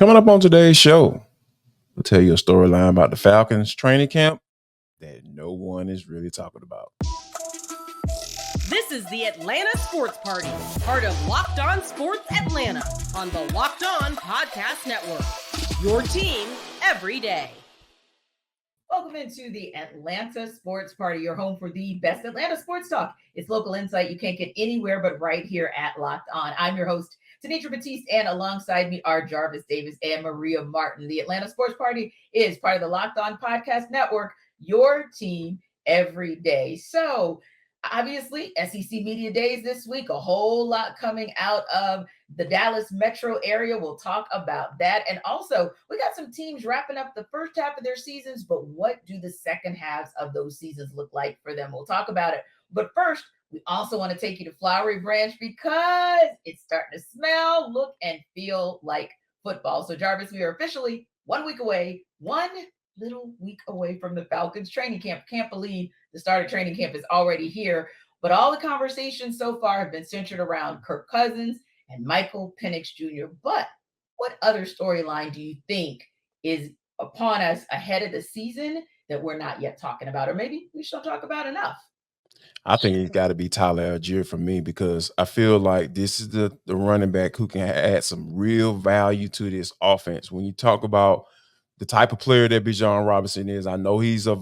Coming up on today's show, we'll tell you a storyline about the Falcons training camp that no one is really talking about. This is the Atlanta Sports Party, part of Locked On Sports Atlanta on the Locked On Podcast Network. Your team every day. Welcome into the Atlanta Sports Party, your home for the best Atlanta sports talk. It's local insight you can't get anywhere but right here at Locked On. I'm your host, Tenitra Batiste, and alongside me are Jarvis Davis and Maria Martin. The Atlanta Sports Party is part of the Locked On Podcast Network, your team every day. So, obviously, SEC Media Days this week, a whole lot coming out of the Dallas metro area. We'll talk about that. And also, we got some teams wrapping up the first half of their seasons, but what do the second halves of those seasons look like for them? We'll talk about it. But first, we also want to take you to Flowery Branch because it's starting to smell, look, and feel like football. So, Jarvis, we are officially 1 week away, one little week away from the Falcons training camp. Can't believe the start of training camp is already here. But all the conversations so far have been centered around Kirk Cousins and Michael Penix Jr. But what other storyline do you think is upon us ahead of the season that we're not yet talking about? Or maybe we should talk about enough? I think it's got to be Tyler Allgeier for me because I feel like this is the running back who can add some real value to this offense. When you talk about the type of player that Bijan Robinson is, I know he's a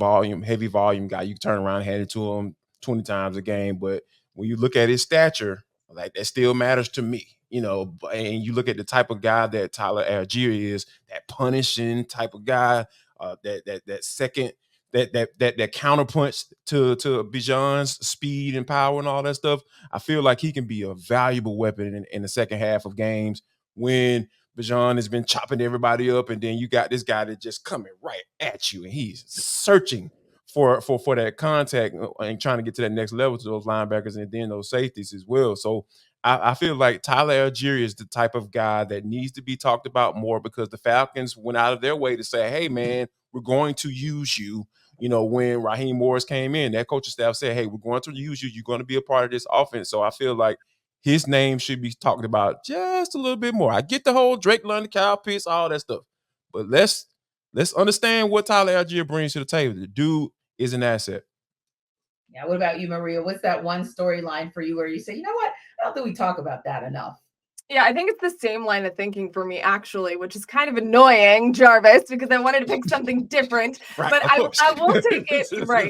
heavy volume guy. You can turn around and hand it to him 20 times a game, but when you look at his stature, like that still matters to me, and you look at the type of guy that Tyler Allgeier is, that punishing type of guy, that second that counterpunch to Bijan's speed and power and all that stuff. I feel like he can be a valuable weapon in the second half of games when Bijan has been chopping everybody up, and then you got this guy that just coming right at you, and he's searching for that contact and trying to get to that next level to those linebackers and then those safeties as well. So I feel like Tyler Allgeier is the type of guy that needs to be talked about more because the Falcons went out of their way to say, hey, man, we're going to use you. When Raheem Morris came in, that coaching staff said, hey, we're going to use you. You're going to be a part of this offense. So I feel like his name should be talked about just a little bit more. I get the whole Drake London, Kyle Pitts, all that stuff. But let's understand what Tyler Allgeier brings to the table. The dude is an asset. Yeah. What about you, Maria? What's that one storyline for you where you say, you know what? I don't think we talk about that enough. Yeah, I think it's the same line of thinking for me, actually, which is kind of annoying, Jarvis, because I wanted to pick something different. Right, but I will take it, right.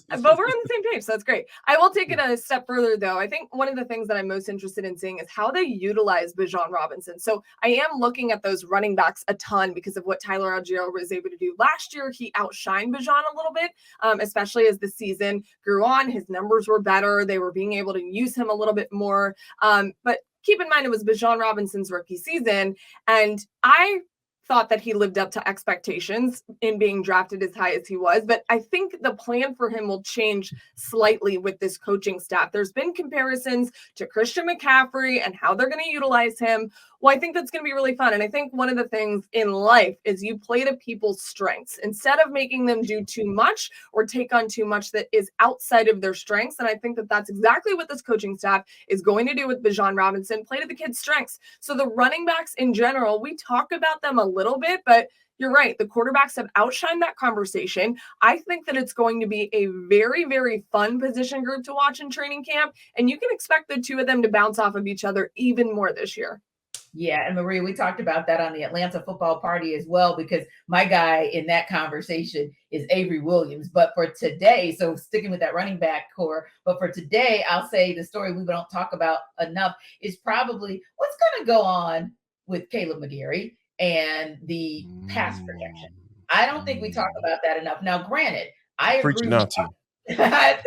But we're on the same page, so that's great. I will take it a step further, though. I think one of the things that I'm most interested in seeing is how they utilize Bijan Robinson. So I am looking at those running backs a ton because of what Tyler Allgeier was able to do. Last year, he outshined Bijan a little bit, especially as the season grew on. His numbers were better. They were being able to use him a little bit more. But keep in mind, it was Bijan Robinson's rookie season, and I thought that he lived up to expectations in being drafted as high as he was. But I think the plan for him will change slightly with this coaching staff. There's been comparisons to Christian McCaffrey and how they're going to utilize him. Well, I think that's going to be really fun. And I think one of the things in life is you play to people's strengths instead of making them do too much or take on too much that is outside of their strengths. And I think that that's exactly what this coaching staff is going to do with Bijan Robinson, play to the kids' strengths. So the running backs in general, we talk about them a little bit, but you're right. The quarterbacks have outshined that conversation. I think that it's going to be a very, very fun position group to watch in training camp. And you can expect the two of them to bounce off of each other even more this year. Yeah, and Maria, we talked about that on the Atlanta Football Party as well, because my guy in that conversation is Avery Williams. But for today, so sticking with that running back core, but for today, I'll say the story we don't talk about enough is probably what's going to go on with Caleb McGarry and the pass protection. I don't think we talk about that enough. Now, granted, I agree with talking about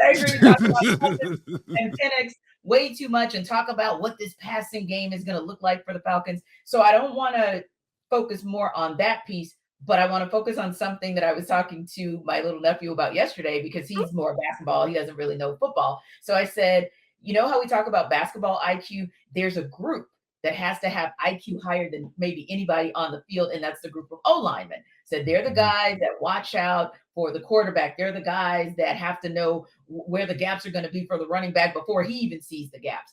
and Penix way too much and talk about what this passing game is going to look like for the Falcons. So I don't want to focus more on that piece, but I want to focus on something that I was talking to my little nephew about yesterday because he's more basketball. He doesn't really know football. So I said, you know how we talk about basketball IQ? There's a group that has to have IQ higher than maybe anybody on the field, and that's the group of O-linemen. So they're the guys that watch out for the quarterback. They're the guys that have to know where the gaps are going to be for the running back before he even sees the gaps.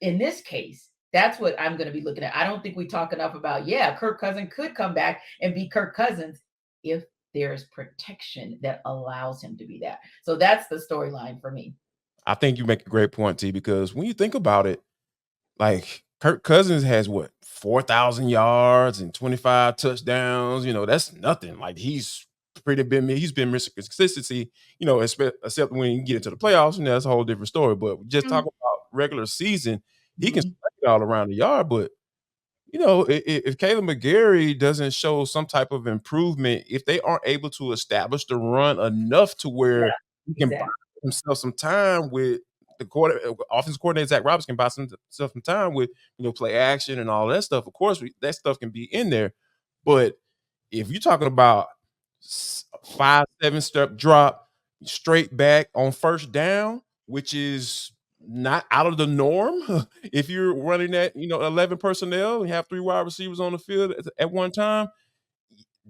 In this case, That's what I'm going to be looking at. I don't think we talk enough about, yeah, Kirk Cousins could come back and be Kirk Cousins if there's protection that allows him to be that. So that's the storyline for me. I think you make a great point, T, because when you think about it, like Kirk Cousins has what 4,000 yards and 25 touchdowns. That's nothing. Like he's been Mr. Consistency. Except when you get into the playoffs, that's a whole different story. But just talking about regular season, he can Mhm. spread it all around the yard. But if Caleb McGarry doesn't show some type of improvement, if they aren't able to establish the run enough to Yeah, where he can buy exactly. himself some time with the offensive coordinator Zach Roberts can buy himself some time with play action and all that stuff. Of course, that stuff can be in there, but if you're talking about 5-7 step drop straight back on first down, which is not out of the norm. If you're running that, 11 personnel and have 3 wide receivers on the field at one time,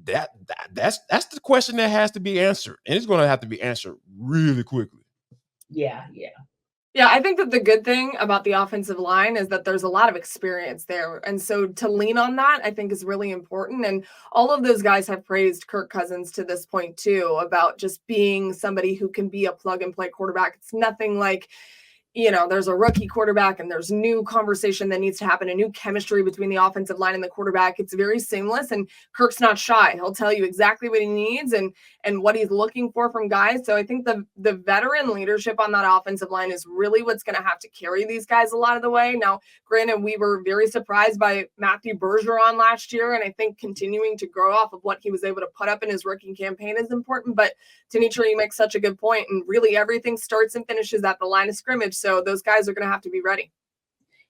that's the question that has to be answered, and it's going to have to be answered really quickly. Yeah, yeah. Yeah, I think that the good thing about the offensive line is that there's a lot of experience there. And so to lean on that, I think is really important. And all of those guys have praised Kirk Cousins to this point, too, about just being somebody who can be a plug and play quarterback. It's nothing like, there's a rookie quarterback and there's new conversation that needs to happen, a new chemistry between the offensive line and the quarterback. It's very seamless, and Kirk's not shy. He'll tell you exactly what he needs and what he's looking for from guys. So I think the veteran leadership on that offensive line is really what's going to have to carry these guys a lot of the way. Now, granted, we were very surprised by Matthew Bergeron last year, and I think continuing to grow off of what he was able to put up in his rookie campaign is important. But Tenitra, you make such a good point, and really everything starts and finishes at the line of scrimmage. So those guys are going to have to be ready.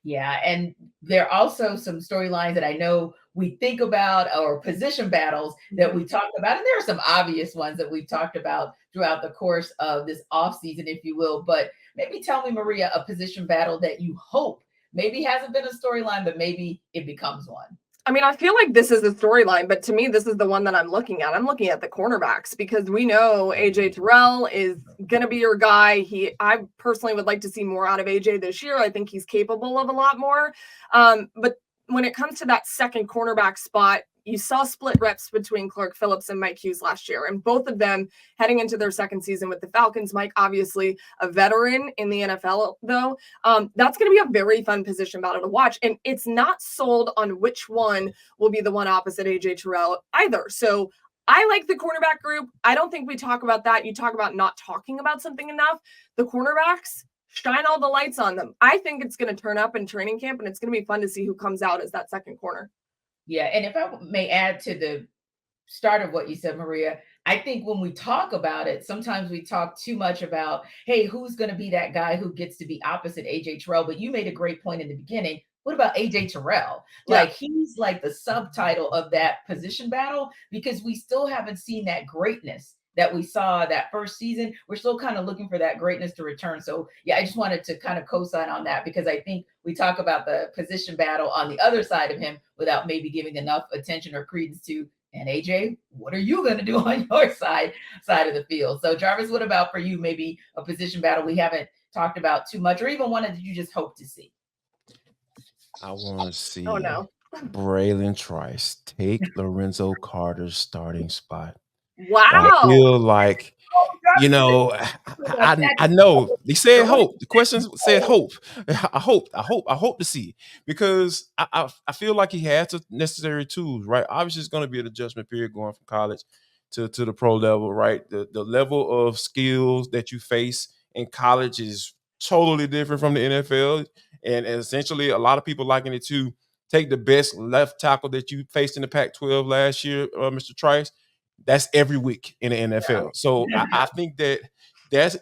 Yeah, and there are also some storylines that I know we think about, or position battles that we talked about. And there are some obvious ones that we've talked about throughout the course of this offseason, if you will. But maybe tell me, Maria, a position battle that you hope maybe hasn't been a storyline, but maybe it becomes one. I mean, I feel like this is the storyline, but to me, this is the one that I'm looking at. I'm looking at the cornerbacks because we know AJ Terrell is going to be your guy. I personally would like to see more out of AJ this year. I think he's capable of a lot more. But when it comes to that second cornerback spot, you saw split reps between Clark Phillips and Mike Hughes last year, and both of them heading into their second season with the Falcons. Mike, obviously a veteran in the NFL, though. That's going to be a very fun position battle to watch, and it's not sold on which one will be the one opposite AJ Terrell either. So I like the cornerback group. I don't think we talk about that. You talk about not talking about something enough. The cornerbacks, shine all the lights on them. I think it's going to turn up in training camp, and it's going to be fun to see who comes out as that second corner. Yeah, and if I may add to the start of what you said, Maria, I think when we talk about it, sometimes we talk too much about, hey, who's going to be that guy who gets to be opposite AJ Terrell? But you made a great point in the beginning. What about AJ Terrell? Yeah. Like, he's like the subtitle of that position battle because we still haven't seen that greatness that we saw that first season. We're still kind of looking for that greatness to return. So yeah, I just wanted to kind of co-sign on that because I think we talk about the position battle on the other side of him without maybe giving enough attention or credence to, and AJ, what are you going to do on your side of the field? So Jarvis, what about for you? Maybe a position battle we haven't talked about too much, or even one that you just hope to see? I want to see Oh, no. Braylon Trice take Lorenzo Carter's starting spot. Wow. I feel like, I know they said hope. The questions said hope. I hope to see, because I feel like he has the necessary tools, right? Obviously, it's going to be an adjustment period going from college to the pro level, right? The level of skills that you face in college is totally different from the NFL, and essentially, a lot of people liken it to take the best left tackle that you faced in the Pac-12 last year, Mr. Trice. That's every week in the NFL. So I think that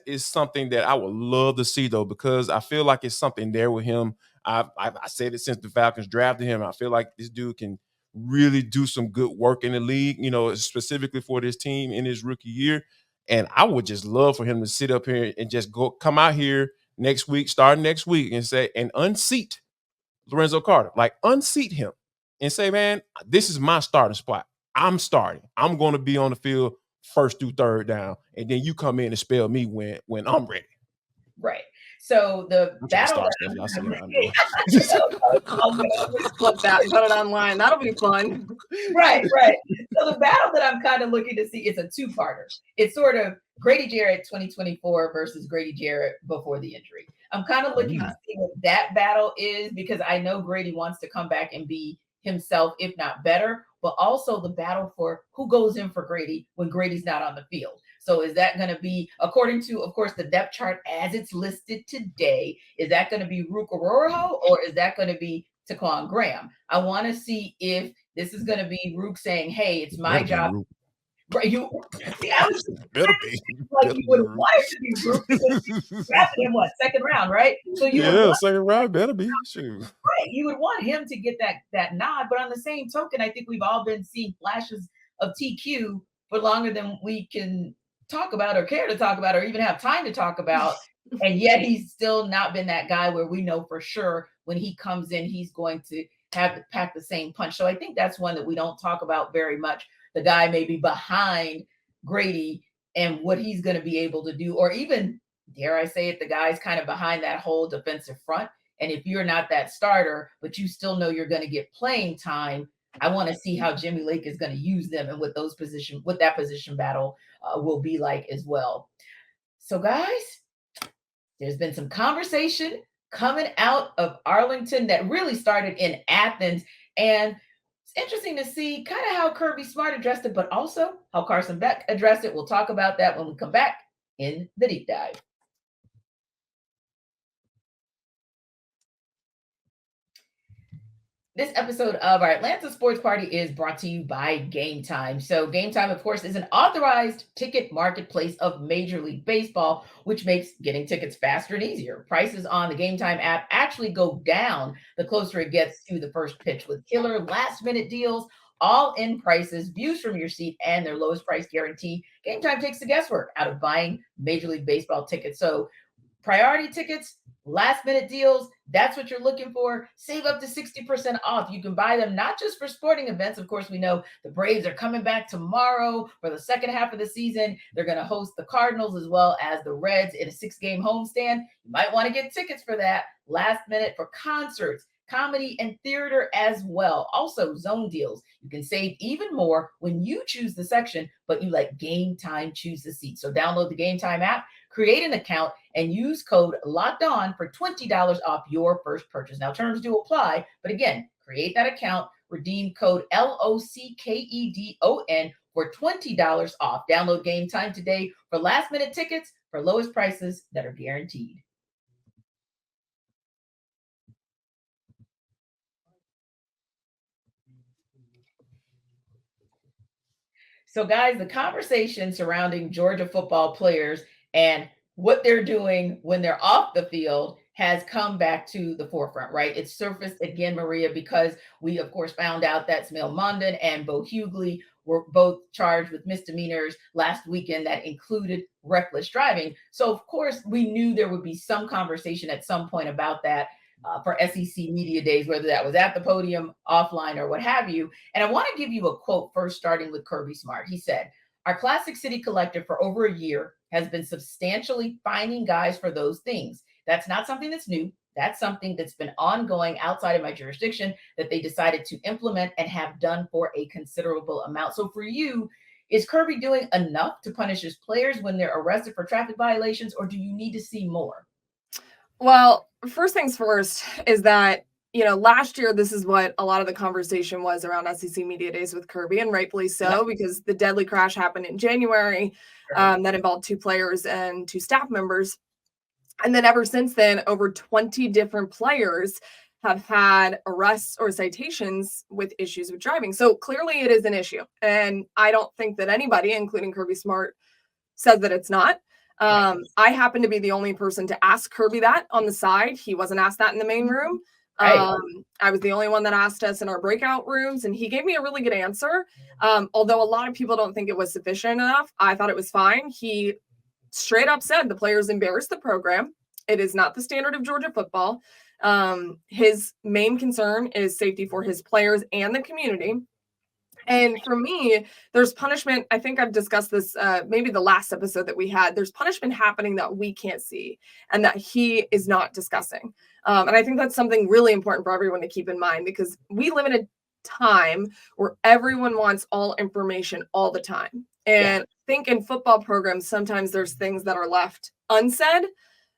is something that I would love to see, though, because I feel like it's something there with him. I said it since the Falcons drafted him. I feel like this dude can really do some good work in the league, specifically for this team in his rookie year. And I would just love for him to sit up here and just come out here starting next week, and unseat Lorenzo Carter. Like, unseat him and say, man, this is my starting spot. I'm starting. I'm going to be on the field first through third down, and then you come in and spell me when I'm ready. Right. So the I'm trying to battle start that stuff. Y'all see I'm what I'm doing. Flip that and put it online. That'll be fun. right. So the battle that I'm kind of looking to see is a two-parter. It's sort of Grady Jarrett 2024 versus Grady Jarrett before the injury. I'm kind of looking to see what that battle is because I know Grady wants to come back and be himself, if not better, but also the battle for who goes in for Grady when Grady's not on the field. So is that going to be, according to, of course, the depth chart as it's listed today, is that going to be Rook Arorojo or is that going to be Taquan Graham? I want to see if this is going to be Rook saying, hey, it's my job. Right, you see, I was better be. Like you would want it to be Rook because you drafted him second round, right? So you would want, second round better be. Shoot. right. You would want him to get that nod, but on the same token, I think we've all been seeing flashes of TQ for longer than we can talk about or care to talk about or even have time to talk about. And yet he's still not been that guy where we know for sure when he comes in, he's going to have to pack the same punch. So I think that's one that we don't talk about very much. The guy may be behind Grady and what he's going to be able to do, or even, dare I say it, the guy's kind of behind that whole defensive front. And if you're not that starter, but you still know you're going to get playing time, I want to see how Jimmy Lake is going to use them and what that position battle will be like as well. So guys, there's been some conversation coming out of Arlington that really started in Athens. And it's interesting to see kind of how Kirby Smart addressed it, but also how Carson Beck addressed it. We'll talk about that when we come back in the deep dive. This episode of our Atlanta Sports Party is brought to you by Game Time. So Game Time, of course, is an authorized ticket marketplace of Major League Baseball, which makes getting tickets faster and easier. Prices on the Game Time app actually go down the closer it gets to the first pitch with killer last-minute deals, all-in prices, views from your seat, and their lowest price guarantee. Game Time takes the guesswork out of buying Major League Baseball tickets. So priority tickets, last minute deals, that's what you're looking for. Save up to 60% off. You can buy them not just for sporting events. Of course, we know the Braves are coming back tomorrow for the second half of the season. They're going to host the Cardinals as well as the Reds in a 6-game homestand. You might want to get tickets for that last minute for concerts, comedy, and theater as well. Also, zone deals. You can save even more when you choose the section, but you let Game Time choose the seat. So download the Game Time app, create an account, and use code LOCKEDON for $20 off your first purchase. Now, terms do apply, but again, create that account, redeem code LOCKEDON for $20 off. Download Game Time today for last-minute tickets for lowest prices that are guaranteed. So, guys, the conversation surrounding Georgia football players and what they're doing when they're off the field has come back to the forefront, right? It's surfaced again, Maria, because we, of course, found out that Smil Mondon and Bo Hughley were both charged with misdemeanors last weekend that included reckless driving. So, of course, we knew there would be some conversation at some point about that for SEC Media Days, whether that was at the podium, offline, or what have you. And I want to give you a quote first, starting with Kirby Smart. He said, "Our Classic City collective for over a year has been substantially fining guys for those things. That's not something that's new. That's something that's been ongoing outside of my jurisdiction that they decided to implement and have done for a considerable amount." So for you, is Kirby doing enough to punish his players when they're arrested for traffic violations, or do you need to see more? Well, first things first is that, last year, this is what a lot of the conversation was around SEC Media Days with Kirby, and rightfully so, because the deadly crash happened in January that involved 2 players and 2 staff members. And then ever since then, over 20 different players have had arrests or citations with issues with driving. So clearly it is an issue. And I don't think that anybody, including Kirby Smart, says that it's not. I happen to be the only person to ask Kirby that on the side. He wasn't asked that in the main room. I was the only one that asked us in our breakout rooms, and he gave me a really good answer. Although a lot of people don't think it was sufficient enough, I thought it was fine. He straight up said the players embarrassed the program. It is not the standard of Georgia football. His main concern is safety for his players and the community. And for me, there's punishment. I think I've discussed this maybe the last episode that we had. There's punishment happening that we can't see and that he is not discussing. And I think that's something really important for everyone to keep in mind, because we live in a time where everyone wants all information all the time. And I think in football programs, sometimes there's things that are left unsaid.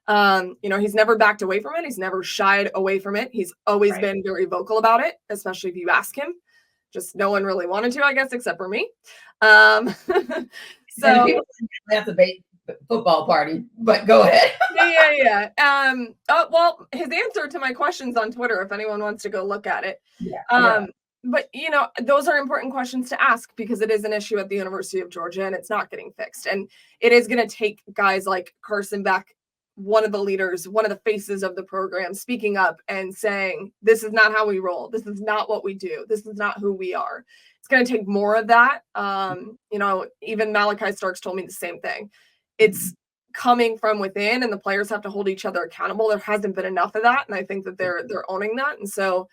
He's never backed away from it. He's never shied away from it. He's always been very vocal about it, especially if you ask him. Just no one really wanted to, I guess, except for me. So that's a football party, but go ahead. Yeah. Well, his answer to my questions on Twitter, if anyone wants to go look at it. But, those are important questions to ask, because it is an issue at the University of Georgia and it's not getting fixed. And it is going to take guys like Carson Beck, one of the leaders, one of the faces of the program, speaking up and saying, this is not how we roll. This is not what we do. This is not who we are. It's going to take more of that. Even Malachi Starks told me the same thing. It's coming from within, and the players have to hold each other accountable. There hasn't been enough of that. And I think that they're owning that. And so,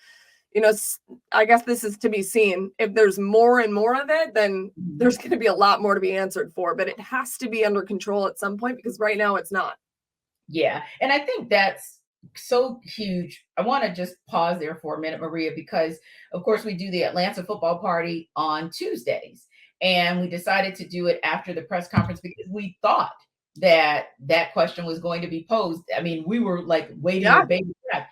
I guess this is to be seen. If there's more and more of it, then there's going to be a lot more to be answered for, but it has to be under control at some point, because right now it's not. Yeah. And I think that's so huge. I want to just pause there for a minute, Maria, because of course we do the Atlanta football party on Tuesdays, and we decided to do it after the press conference because we thought that question was going to be posed. I mean, we were like waiting with bated breath.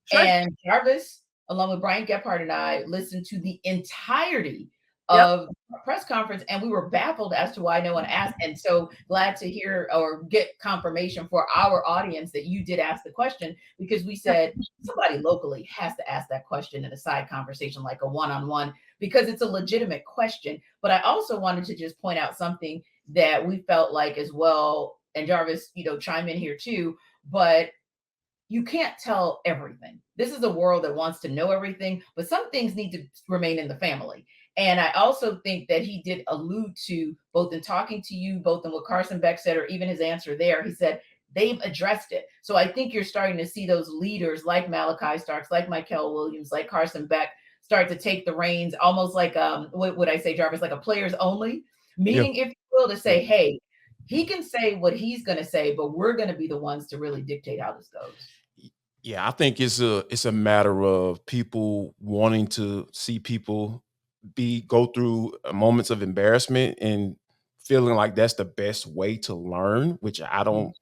Sure. And Jarvis, along with Brian Gephardt and I, listened to the entirety of the press conference, and we were baffled as to why no one asked. And so glad to hear or get confirmation for our audience that you did ask the question, because we said somebody locally has to ask that question in a side conversation, like a one-on-one, because it's a legitimate question. But I also wanted to just point out something that we felt like as well, and Jarvis, chime in here too, but you can't tell everything. This is a world that wants to know everything, but some things need to remain in the family. And I also think that he did allude to, both in talking to you, both in what Carson Beck said, or even his answer there, he said they've addressed it. So I think you're starting to see those leaders like Malachi Starks, like Michael Williams, like Carson Beck, start to take the reins, almost like, what would I say, Jarvis, like a players only meeting, if you will, to say, hey, he can say what he's going to say, but we're going to be the ones to really dictate how this goes. Yeah, I think it's a matter of people wanting to see people go through moments of embarrassment and feeling like that's the best way to learn, which I don't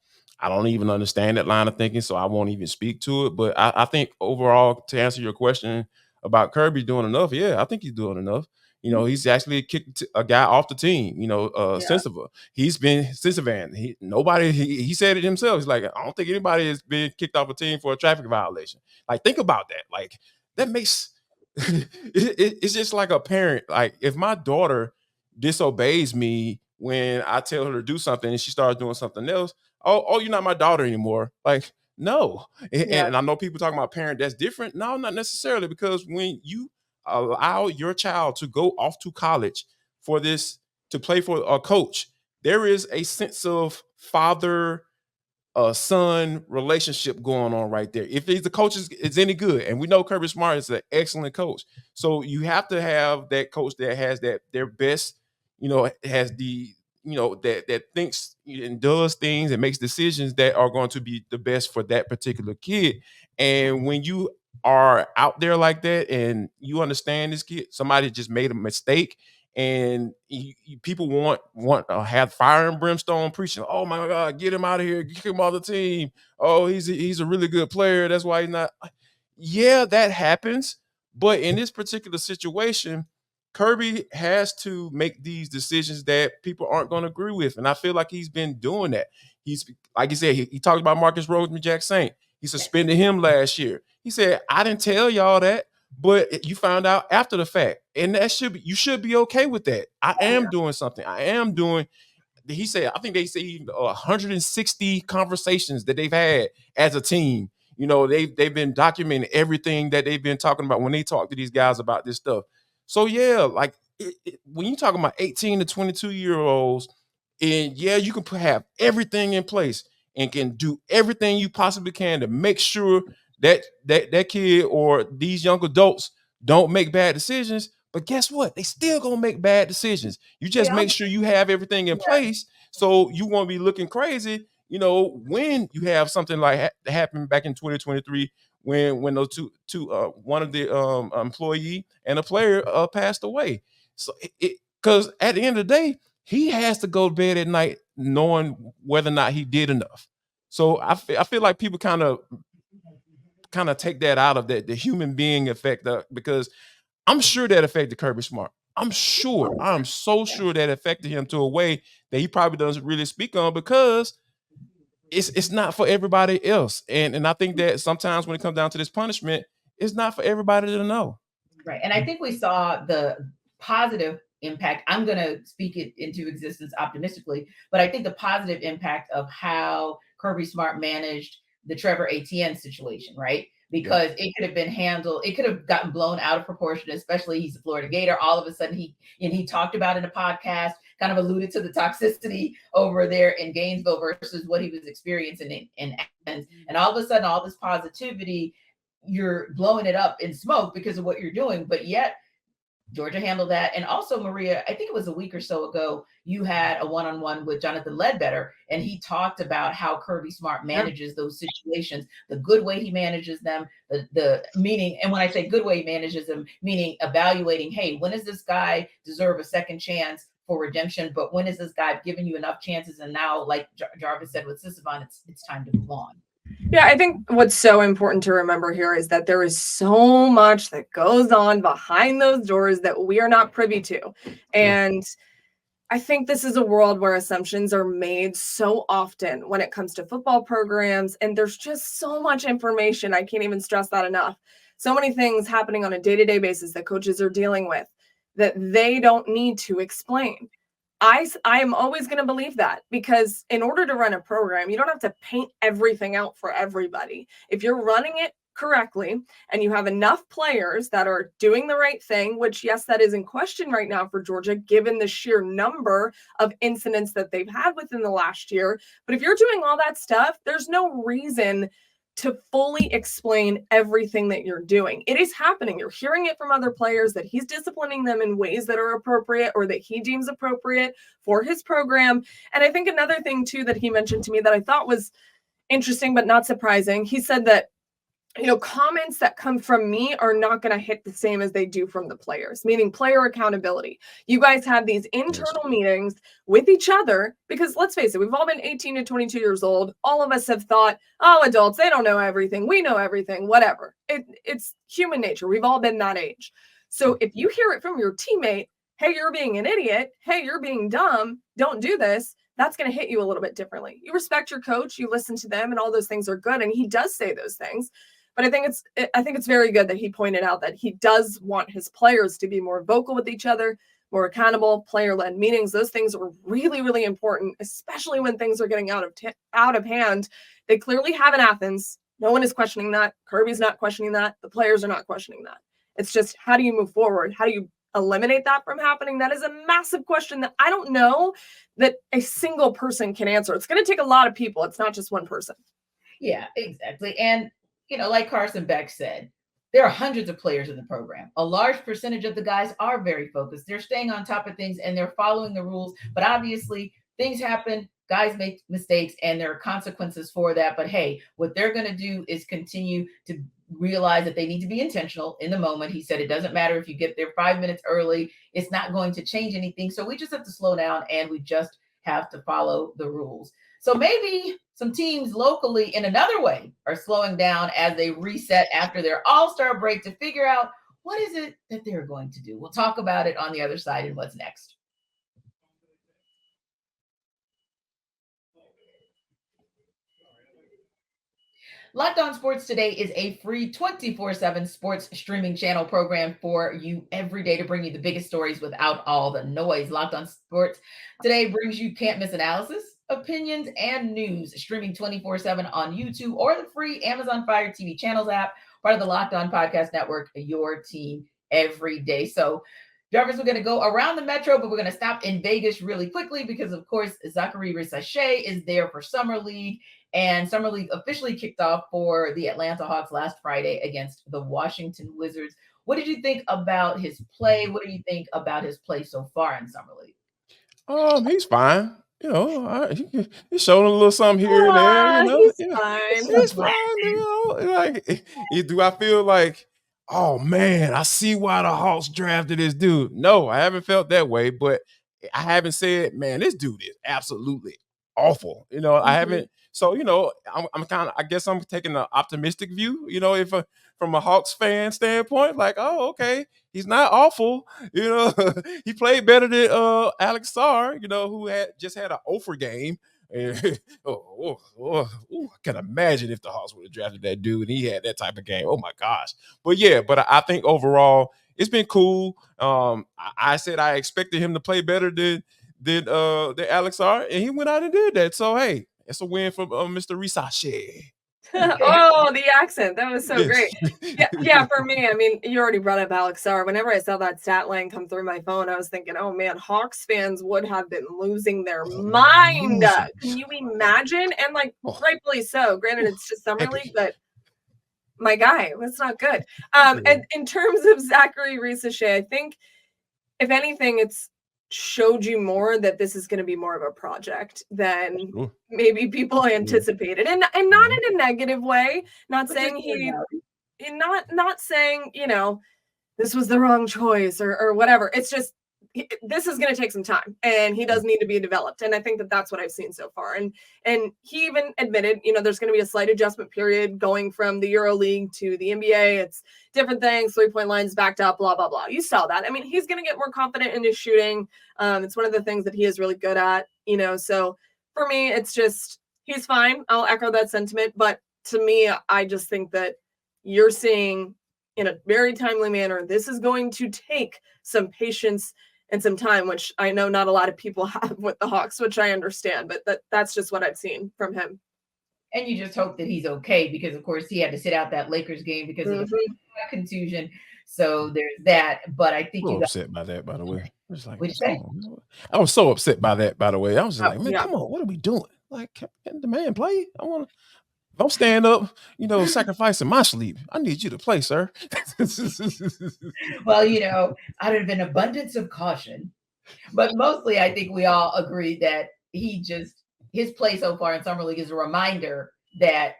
even understand that line of thinking, so I won't even speak to it. But I think overall, to answer your question about Kirby doing enough, yeah, I think he's doing enough. He's actually kicked a guy off the team, Sensiva. He's been Sensivan. He said it himself. He's like, I don't think anybody has been kicked off a team for a traffic violation. Like, think about that. Like, that makes it's just like a parent. Like, if my daughter disobeys me when I tell her to do something and she starts doing something else, oh, you're not my daughter anymore. Like, no. And I know people talking about parent that's different. No, not necessarily, because when you allow your child to go off to college to play for a coach, there is a sense of father son relationship going on right there. If the coach is any good, and we know Kirby Smart is an excellent coach, so you have to have that coach that has their best, has the that thinks and does things and makes decisions that are going to be the best for that particular kid. And when you are out there like that and you understand this kid, somebody just made a mistake, and people want to have fire and brimstone preaching. Oh my God, get him out of here, get him off the team. Oh, he's a really good player. That's why he's not. Yeah, that happens. But in this particular situation, Kirby has to make these decisions that people aren't going to agree with. And I feel like he's been doing that. He's, like you said, he talked about Marcus Roseman Saint. He suspended him last year. He said, I didn't tell y'all that, but you found out after the fact. And you should be okay with that. I am doing something. He said, I think they say 160 conversations that they've had as a team. They've been documenting everything that they've been talking about when they talk to these guys about this stuff. So yeah, like when you're talking about 18 to 22-year-olds, and yeah, you can have everything in place and can do everything you possibly can to make sure that kid or these young adults don't make bad decisions. But guess what? They still gonna make bad decisions. You just Yeah. make sure you have everything in place, so you won't be looking crazy. When you have something like happened back in 2023, when those two one of the employee and a player passed away. So because at the end of the day, he has to go to bed at night knowing whether or not he did enough. So I feel like people kind of take that out of the human being effect, because I'm sure that affected Kirby Smart. I'm so sure that affected him to a way that he probably doesn't really speak on, because it's not for everybody else. And I think that sometimes when it comes down to this punishment, it's not for everybody to know. Right. And I think we saw the positive impact. I'm going to speak it into existence optimistically, but I think the positive impact of how Kirby Smart managed the Trevor Etienne situation, right? Because it could have been handled, it could have gotten blown out of proportion, especially he's a Florida Gator. All of a sudden, he talked about in a podcast, kind of alluded to the toxicity over there in Gainesville versus what he was experiencing in Athens. And all of a sudden, all this positivity, you're blowing it up in smoke because of what you're doing. But yet Georgia handled that. And also, Maria, I think it was a week or so ago, you had a one-on-one with Jonathan Ledbetter, and he talked about how Kirby Smart manages those situations, the good way he manages them, the meaning, and when I say good way he manages them, meaning evaluating, hey, when does this guy deserve a second chance for redemption? But when is this guy giving you enough chances? And now, like Jarvis said with Sisavon, it's time to move on. Yeah, I think what's so important to remember here is that there is so much that goes on behind those doors that we are not privy to. And I think this is a world where assumptions are made so often when it comes to football programs. And there's just so much information. I can't even stress that enough. So many things happening on a day-to-day basis that coaches are dealing with that they don't need to explain. I am always going to believe that, because in order to run a program, you don't have to paint everything out for everybody. If you're running it correctly and you have enough players that are doing the right thing, which, yes, that is in question right now for Georgia, given the sheer number of incidents that they've had within the last year. But if you're doing all that stuff, there's no reason to fully explain everything that you're doing. It is happening. You're hearing it from other players that he's disciplining them in ways that are appropriate or that he deems appropriate for his program. And I think another thing too that he mentioned to me that I thought was interesting but not surprising, he said that, comments that come from me are not going to hit the same as they do from the players, meaning player accountability. You guys have these internal meetings with each other, because let's face it, we've all been 18 to 22 years old. All of us have thought, oh, adults, they don't know everything. We know everything, whatever. It's human nature. We've all been that age. So if you hear it from your teammate, hey, you're being an idiot. Hey, you're being dumb. Don't do this. That's going to hit you a little bit differently. You respect your coach, you listen to them, and all those things are good. And he does say those things. But I think it's very good that he pointed out that he does want his players to be more vocal with each other, more accountable, player-led meetings. Those things are really, really important, especially when things are getting out of hand. They clearly have in Athens. No one is questioning that. Kirby's not questioning that. The players are not questioning that. It's just, how do you move forward? How do you eliminate that from happening? That is a massive question that I don't know that a single person can answer. It's going to take a lot of people. It's not just one person. Yeah, exactly. And like Carson Beck said, there are hundreds of players in the program. A large percentage of the guys are very focused. They're staying on top of things and they're following the rules. But obviously, things happen. Guys make mistakes and there are consequences for that. But hey, what they're going to do is continue to realize that they need to be intentional in the moment. He said it doesn't matter if you get there 5 minutes early. It's not going to change anything. So we just have to slow down and we just have to follow the rules. So maybe some teams locally in another way are slowing down as they reset after their all-star break to figure out what is it that they're going to do. We'll talk about it on the other side and what's next. Locked On Sports Today is a free 24/7 sports streaming channel program for you every day to bring you the biggest stories without all the noise. Locked On Sports Today brings you can't miss analysis, opinions, and news, streaming 24/7 on YouTube or the free Amazon Fire TV channels app, part of the Locked On Podcast Network, your team every day. So, Jarvis, we're going to go around the metro, but we're going to stop in Vegas really quickly because, of course, Zachary Rissache is there for Summer League. And Summer League officially kicked off for the Atlanta Hawks last Friday against the Washington Wizards. What did you think about his play? What do you think about his play so far in summer league? He's fine. He's showing a little something here and there. He's Yeah, fine. he's fine. Like, do I feel like, oh man, I see why the Hawks drafted this dude? No, I haven't felt that way, but I haven't said, man, this dude is absolutely awful. I haven't. So, I'm kind of, I guess I'm taking an optimistic view. If from a Hawks fan standpoint, like, oh, okay, he's not awful. He played better than Alex Sarr, who had just had an offer game. I can imagine if the Hawks would have drafted that dude and he had that type of game. Oh my gosh. But I think overall it's been cool. I said I expected him to play better than Alex Sarr, and he went out and did that. So hey, it's a win for Mr. Risache. Oh, the accent. That was so Yes. great. Yeah, for me, I mean, you already brought up Alex Sarr. Whenever I saw that stat line come through my phone, I was thinking, oh man, Hawks fans would have been losing their mind. Can you imagine? And rightfully so. Granted, it's just summer league, but my guy, that's not good. And in terms of Zachary Risache, I think if anything, it's showed you more that this is going to be more of a project than maybe people anticipated, and not in a negative way. Not saying not saying this was the wrong choice or whatever. It's just this is going to take some time, and he does need to be developed. And I think that that's what I've seen so far. And he even admitted, there's going to be a slight adjustment period going from the EuroLeague to the NBA. It's different things, 3-point lines backed up, blah, blah, blah. You saw that. I mean, he's going to get more confident in his shooting. It's one of the things that he is really good at, So for me, it's just, he's fine. I'll echo that sentiment. But to me, I just think that you're seeing in a very timely manner, this is going to take some patience and some time, which I know not a lot of people have with the Hawks, which I understand, but that's just what I've seen from him. And you just hope that he's okay, because of course he had to sit out that Lakers game because of the contusion. So there's that. But I think you got upset by that, by the way. I was so upset by that, by the way. I was just like, man, come on, what are we doing? Like, can the man play? Don't stand up, sacrificing my sleep. I need you to play, sir. Well, out of an abundance of caution. But mostly I think we all agree that his play so far in Summer League is a reminder that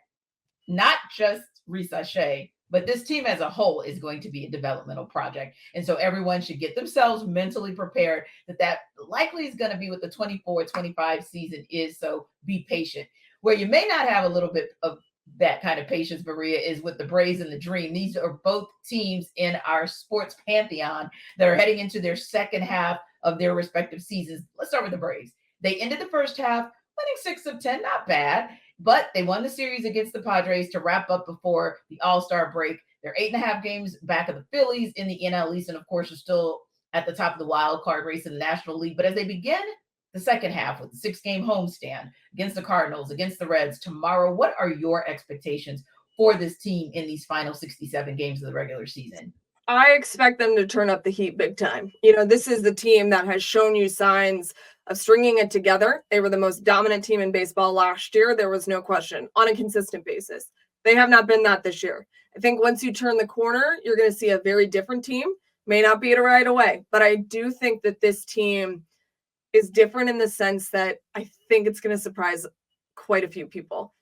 not just Risache, but this team as a whole is going to be a developmental project. And so everyone should get themselves mentally prepared that likely is going to be what the 24-25 season is. So be patient. Where you may not have a little bit of that kind of patience, Maria, is with the Braves and the Dream. These are both teams in our sports pantheon that are heading into their second half of their respective seasons. Let's start with the Braves. They ended the first half winning 6 of 10, not bad, but they won the series against the Padres to wrap up before the All-Star break. They're 8.5 games back of the Phillies in the NL East, and of course, are still at the top of the wild card race in the National League. But as they begin the second half with the 6-game homestand against the Cardinals, against the Reds tomorrow, what are your expectations for this team in these final 67 games of the regular season? I expect them to turn up the heat big time. This is the team that has shown you signs of stringing it together. They were the most dominant team in baseball last year. There was no question, on a consistent basis. They have not been that this year. I think once you turn the corner, you're going to see a very different team. May not be it right away, but I do think that this team is different in the sense that I think it's going to surprise quite a few people.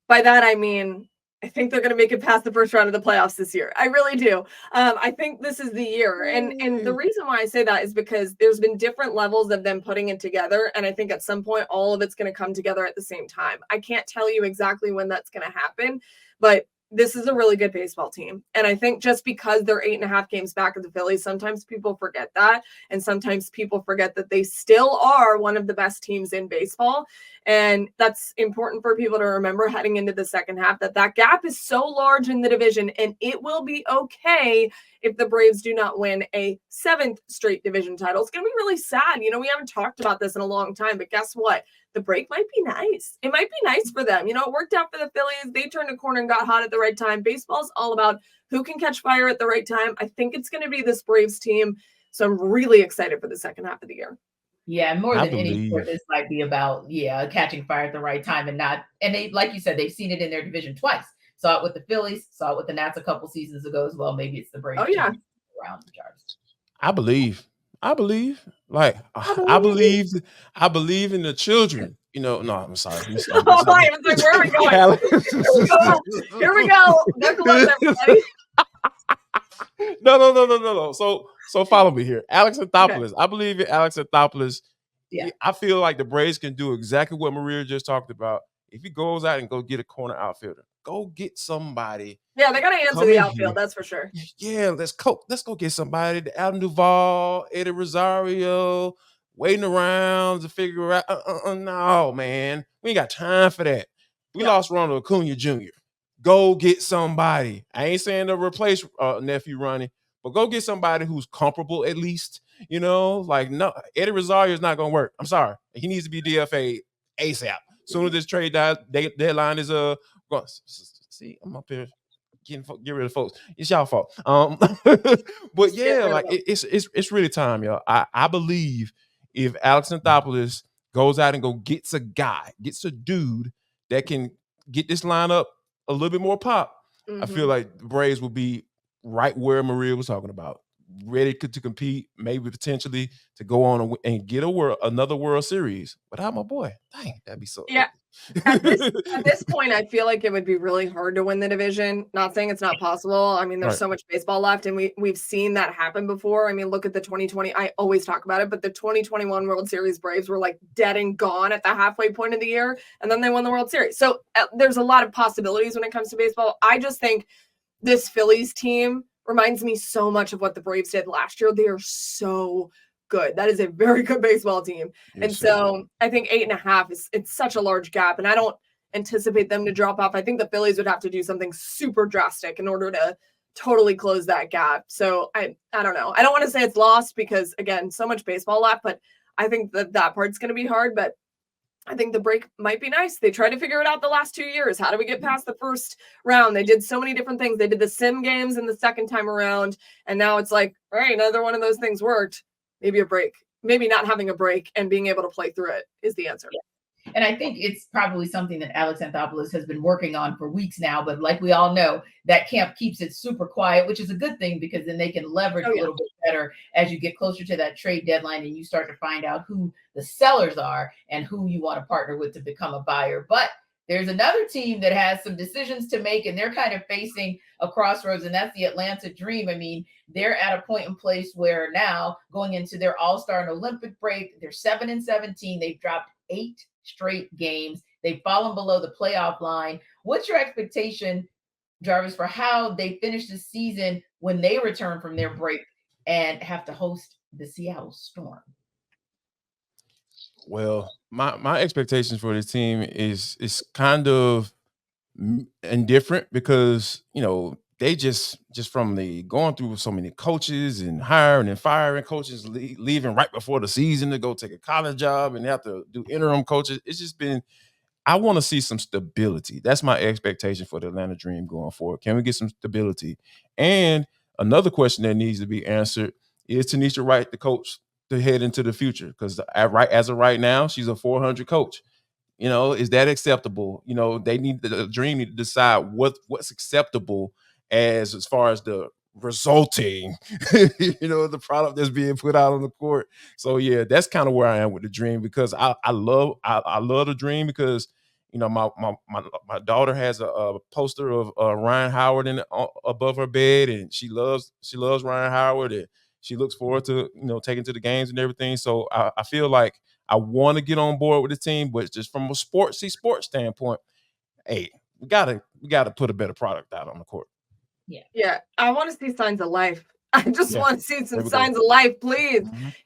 By that, I mean, I think they're going to make it past the first round of the playoffs this year. I really do. I think this is the year. And the reason why I say that is because there's been different levels of them putting it together. And I think at some point, all of it's going to come together at the same time. I can't tell you exactly when that's going to happen, but this is a really good baseball team. And I think just because they're 8.5 games back of the Phillies, sometimes people forget that. And sometimes people forget that they still are one of the best teams in baseball. And that's important for people to remember heading into the second half, that gap is so large in the division, and it will be okay if the Braves do not win a 7th straight division title. It's going to be really sad. We haven't talked about this in a long time, but guess what? The break might be nice. It might be nice for them. It worked out for the Phillies. They turned a corner and got hot at the right time. Baseball's all about who can catch fire at the right time. I think it's going to be this Braves team. So I'm really excited for the second half of the year. Yeah, more than any sport, this might be about, catching fire at the right time and they, like you said, they've seen it in their division twice. Saw it with the Phillies, saw it with the Nats a couple seasons ago as well. Maybe it's the Braves. Oh, yeah. Around Jarvis. I believe. Like I believe in the children. No, I'm sorry. Oh, I was like, where are we going? Here we go. Buckle up, everybody. No. So follow me here. Alex Anthopoulos. Okay. I believe in Alex Anthopoulos. Yeah. I feel like the Braves can do exactly what Maria just talked about. If he goes out and go get a corner outfielder, go get somebody. Yeah, they got to answer the outfield, that's for sure. Yeah, let's go get somebody. The Adam Duvall, Eddie Rosario, waiting around to figure out. No, man, we ain't got time for that. We lost Ronald Acuna Jr. Go get somebody. I ain't saying to replace nephew Ronnie, but go get somebody who's comparable at least. Like no, Eddie Rosario is not gonna work. I'm sorry, he needs to be DFA ASAP. Soon as this trade deadline is see, I'm up here get rid of folks. It's y'all fault. But yeah, like it's really time, y'all. I believe if Alex Anthopoulos goes out and gets a dude that can get this lineup a little bit more pop, I feel like the Braves will be right where Maria was talking about, ready to compete, maybe potentially to go on and get another World Series without my boy. Dang, that'd be so. Yeah. At this point, I feel like it would be really hard to win the division. Not saying it's not possible. I mean, there's so much baseball left, and we've seen that happen before. I mean, look at the 2020. I always talk about it, but the 2021 World Series Braves were like dead and gone at the halfway point of the year, and then they won the World Series. So there's a lot of possibilities when it comes to baseball. I just think this Phillies team reminds me so much of what the Braves did last year. They are so good. That is a very good baseball team. Yes, and so I think 8.5 it's such a large gap, and I don't anticipate them to drop off. I think the Phillies would have to do something super drastic in order to totally close that gap. So I don't know. I don't want to say it's lost because, again, so much baseball left, but I think that part's going to be hard. But I think the break might be nice. They tried to figure it out the last 2 years. How do we get past the first round? They did so many different things. They did the sim games in the second time around, and now it's like, all right, another one of those things worked. Maybe a break, maybe not having a break and being able to play through it is the answer. Yeah. And I think it's probably something that Alex Anthopoulos has been working on for weeks now. But like we all know, that camp keeps it super quiet, which is a good thing because then they can leverage a little bit better as you get closer to that trade deadline and you start to find out who the sellers are and who you want to partner with to become a buyer. But there's another team that has some decisions to make, and they're kind of facing a crossroads, and that's the Atlanta Dream. I mean, they're at a point in place where now going into their All-Star and Olympic break, they're 7-17. They've dropped 8 straight games. They've fallen below the playoff line. What's your expectation, Jarvis, for how they finish the season when they return from their break and have to host the Seattle Storm? Well, my expectations for this team is kind of indifferent because they just from the going through so many coaches and hiring and firing coaches, leaving right before the season to go take a college job and have to do interim coaches. It's just been. I want to see some stability. That's my expectation for the Atlanta Dream going forward. Can we get some stability? And another question that needs to be answered is Tenitra Wright the coach to head into the future? Because as of right now, she's a 400 coach. Is that acceptable? They need the Dream need to decide what's acceptable as far as the resulting, the product that's being put out on the court. So yeah, that's kind of where I am with the Dream because I love the Dream because my daughter has a poster of Ryan Howard above her bed, and she loves Ryan Howard, and she looks forward to taking to the games and everything. So I feel like I want to get on board with the team, but just from a sports standpoint, hey, we gotta put a better product out on the court. Yeah. I want to see signs of life. I just want to see some signs of life, please.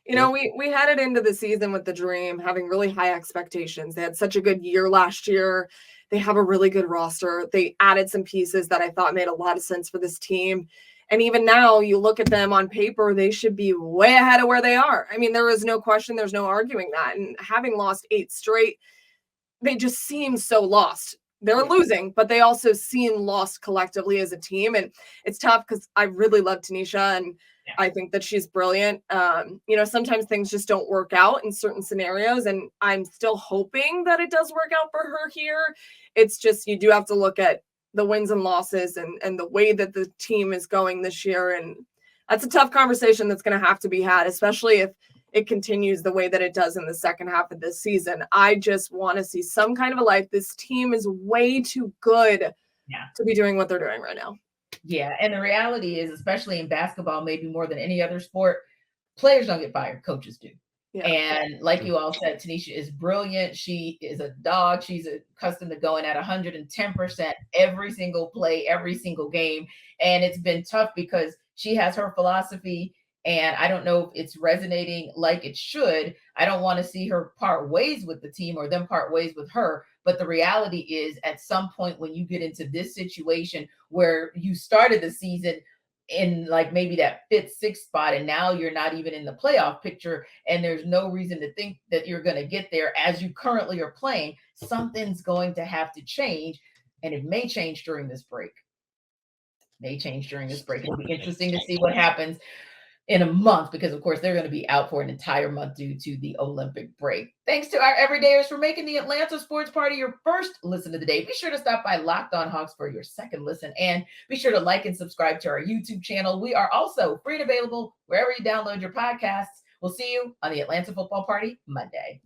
Mm-hmm. We headed into the season with the Dream having really high expectations. They had such a good year last year. They have a really good roster. They added some pieces that I thought made a lot of sense for this team. And even now, you look at them on paper, they should be way ahead of where they are. I mean, there is no question. There's no arguing that. And having lost 8 straight, they just seem so lost. They're losing, but they also seem lost collectively as a team. And it's tough because I really love Tanisha, and I think that she's brilliant. Sometimes things just don't work out in certain scenarios, and I'm still hoping that it does work out for her here. It's just you do have to look at the wins and losses and the way that the team is going this year. And that's a tough conversation that's going to have to be had, especially if it continues the way that it does in the second half of this season. I just want to see some kind of a life. This team is way too good to be doing what they're doing right now. Yeah. And the reality is, especially in basketball, maybe more than any other sport, players don't get fired, coaches do. Yeah. And like you all said, Tanisha is brilliant. She is a dog. She's accustomed to going at 110% every single play, every single game. And it's been tough because she has her philosophy, and I don't know if it's resonating like it should. I don't want to see her part ways with the team or them part ways with her. But the reality is, at some point when you get into this situation where you started the season in like maybe that 5th, 6th spot, and now you're not even in the playoff picture, and there's no reason to think that you're going to get there as you currently are playing, something's going to have to change. And it may change during this break. It'll be interesting to see what happens in a month, because of course they're going to be out for an entire month due to the Olympic break. Thanks to our everydayers for making the Atlanta Sports Party your first listen of the day. Be sure to stop by Locked On Hawks for your second listen, and be sure to like and subscribe to our YouTube channel. We are also free and available wherever you download your podcasts. We'll see you on the Atlanta Football Party Monday.